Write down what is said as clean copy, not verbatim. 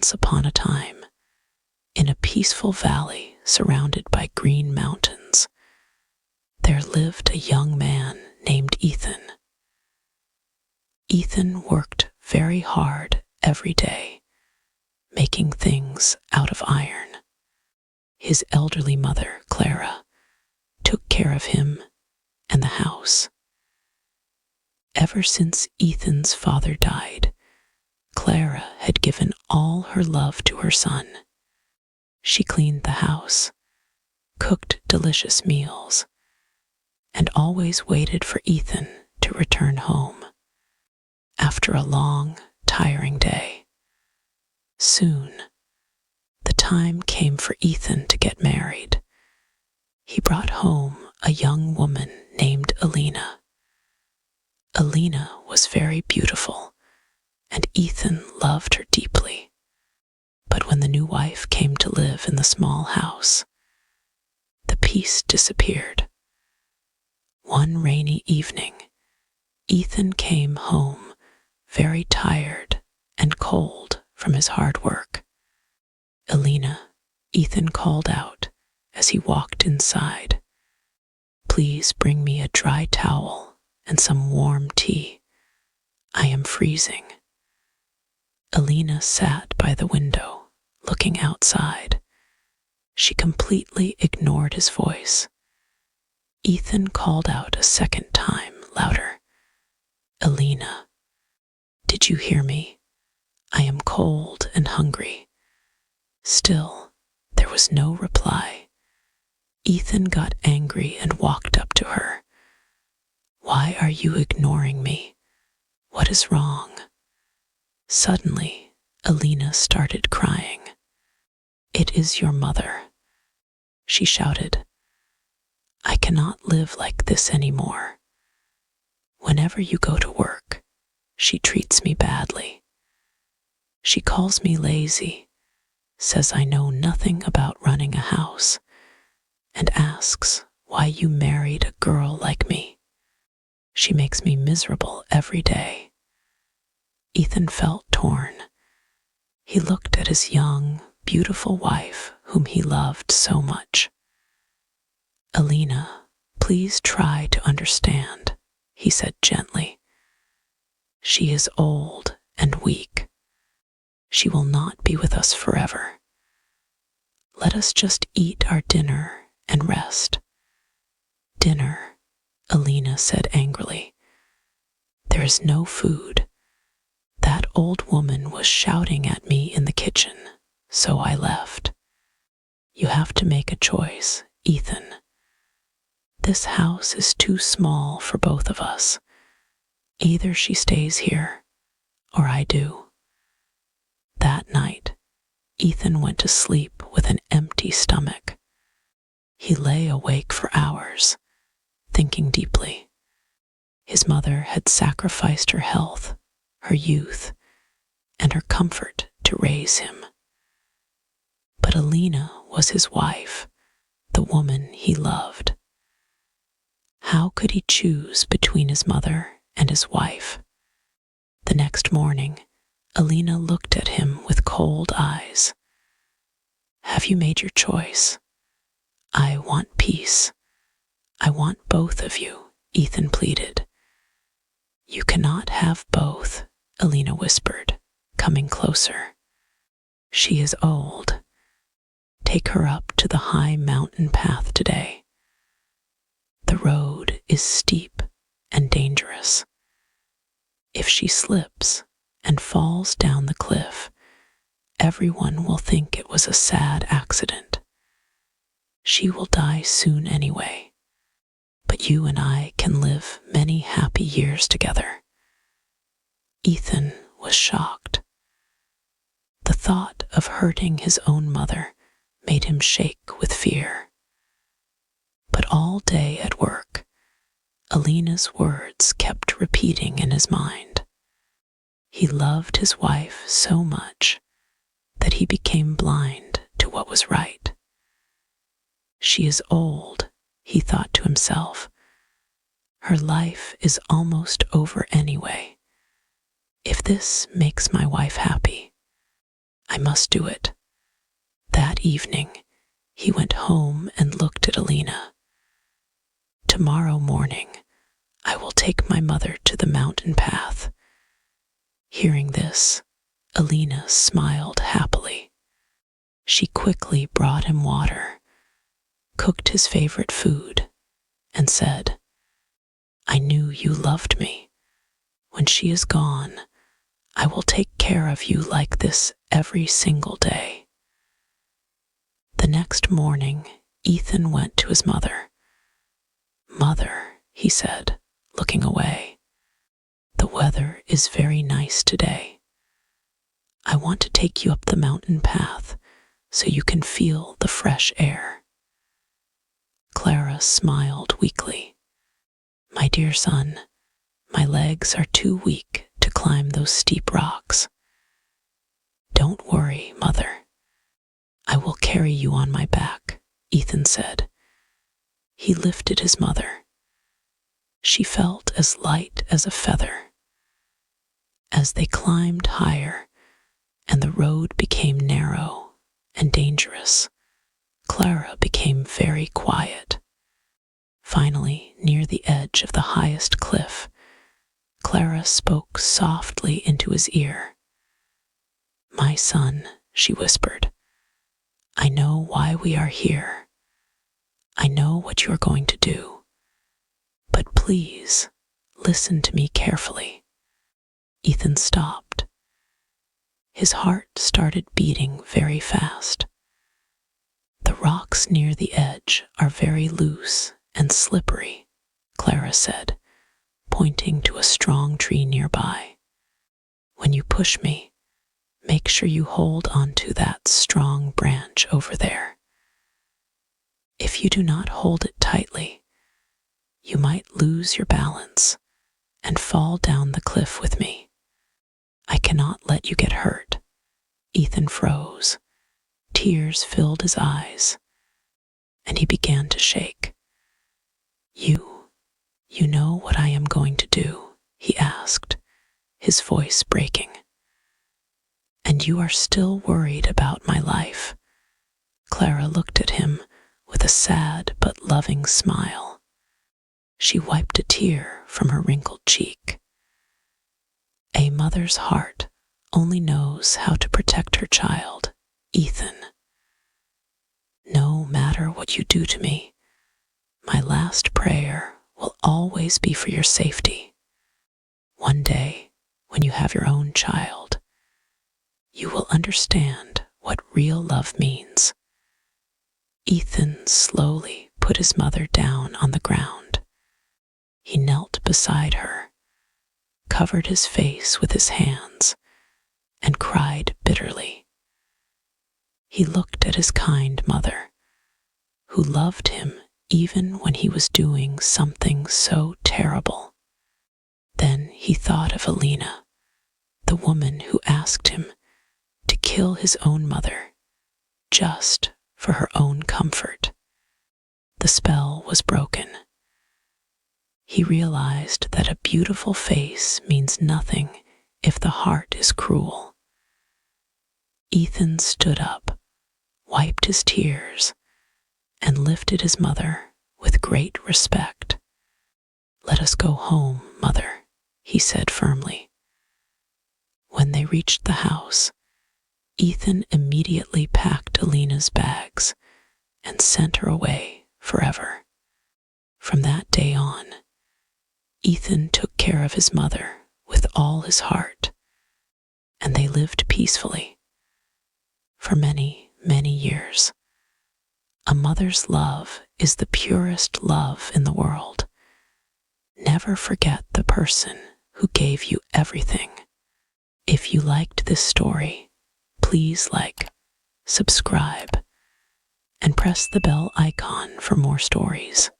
Once upon a time, in a peaceful valley surrounded by green mountains, there lived a young man named Ethan. Ethan worked very hard every day, making things out of iron. His elderly mother, Clara, took care of him and the house. Ever since Ethan's father died, Clara had given all her love to her son. She cleaned the house, cooked delicious meals, and always waited for Ethan to return home after a long, tiring day. Soon, the time came for Ethan to get married. He brought home a young woman named Alina. Alina was very beautiful, and Ethan loved her deeply. But when the new wife came to live in the small house, the peace disappeared. One rainy evening, Ethan came home very tired and cold from his hard work. Alina, Ethan called out as he walked inside, "Please bring me a dry towel and some warm tea. I am freezing." Alina sat by the window, looking outside. She completely ignored his voice. Ethan called out a second time, louder, "Alina, did you hear me? I am cold and hungry." Still, there was no reply. Ethan got angry and walked up to her. "Why are you ignoring me? What is wrong?" Suddenly, Alina started crying. "It is your mother," she shouted. "I cannot live like this anymore. Whenever you go to work, she treats me badly. She calls me lazy, says I know nothing about running a house, and asks why you married a girl like me. She makes me miserable every day." Ethan felt torn. He looked at his young, beautiful wife whom he loved so much. "Alina, please try to understand," he said gently. "She is old and weak. She will not be with us forever. Let us just eat our dinner and rest." "Dinner," Alina said angrily. "There is no food. That old woman was shouting at me in the kitchen, so I left. You have to make a choice, Ethan. This house is too small for both of us. Either she stays here, or I do." That night, Ethan went to sleep with an empty stomach. He lay awake for hours, thinking deeply. His mother had sacrificed her health, her youth, and her comfort to raise him. But Alina was his wife, the woman he loved. How could he choose between his mother and his wife? The next morning, Alina looked at him with cold eyes. "Have you made your choice? I want peace. I want both of you," Ethan pleaded. "You cannot have both," Alina whispered, coming closer. "She is old. Take her up to the high mountain path today. The road is steep and dangerous. If she slips and falls down the cliff, everyone will think it was a sad accident. She will die soon anyway, but you and I can live many happy years together." Ethan was shocked. The thought of hurting his own mother made him shake with fear. But all day at work, Alina's words kept repeating in his mind. He loved his wife so much that he became blind to what was right. She is old, he thought to himself. Her life is almost over anyway. If this makes my wife happy, I must do it. That evening, he went home and looked at Alina. Tomorrow morning, I will take my mother to the mountain path. Hearing this, Alina smiled happily. She quickly brought him water, cooked his favorite food, and said, I knew you loved me. When she is gone, I will take care of you like this every single day. The next morning, Ethan went to his mother. Mother, he said, looking away, the weather is very nice today. I want to take you up the mountain path so you can feel the fresh air. Clara smiled weakly. My dear son, my legs are too weak to climb those steep rocks. Don't worry, Mother. I will carry you on my back, Ethan said. He lifted his mother. She felt as light as a feather. As they climbed higher and the road became narrow and dangerous, Clara became very quiet. Finally, near the edge of the highest cliff, Clara spoke softly into his ear. My son, she whispered, I know why we are here. I know what you are going to do. But please, listen to me carefully. Ethan stopped. His heart started beating very fast. The rocks near the edge are very loose and slippery, Clara said, pointing to a strong tree nearby. When you push me, make sure you hold onto that strong branch over there. If you do not hold it tightly, you might lose your balance and fall down the cliff with me. I cannot let you get hurt. Ethan froze. Tears filled his eyes, and he began to shake. You know what I am going to do? He asked, his voice breaking. And you are still worried about my life? Clara looked at him with a sad but loving smile. She wiped a tear from her wrinkled cheek. A mother's heart only knows how to protect her child, Ethan. No matter what you do to me, my last prayer will always be for your safety. One day, when you have your own child, you will understand what real love means. Ethan slowly put his mother down on the ground. He knelt beside her, covered his face with his hands, and cried bitterly. He looked at his kind mother, who loved him even when he was doing something so terrible. Then he thought of Alina, the woman who asked him to kill his own mother, just for her own comfort. The spell was broken. He realized that a beautiful face means nothing if the heart is cruel. Ethan stood up, wiped his tears, and lifted his mother with great respect. Let us go home, Mother, he said firmly. When they reached the house, Ethan immediately packed Alina's bags and sent her away forever. From that day on, Ethan took care of his mother with all his heart, and they lived peacefully for many, many years. A mother's love is the purest love in the world. Never forget the person who gave you everything. If you liked this story, please like, subscribe, and press the bell icon for more stories.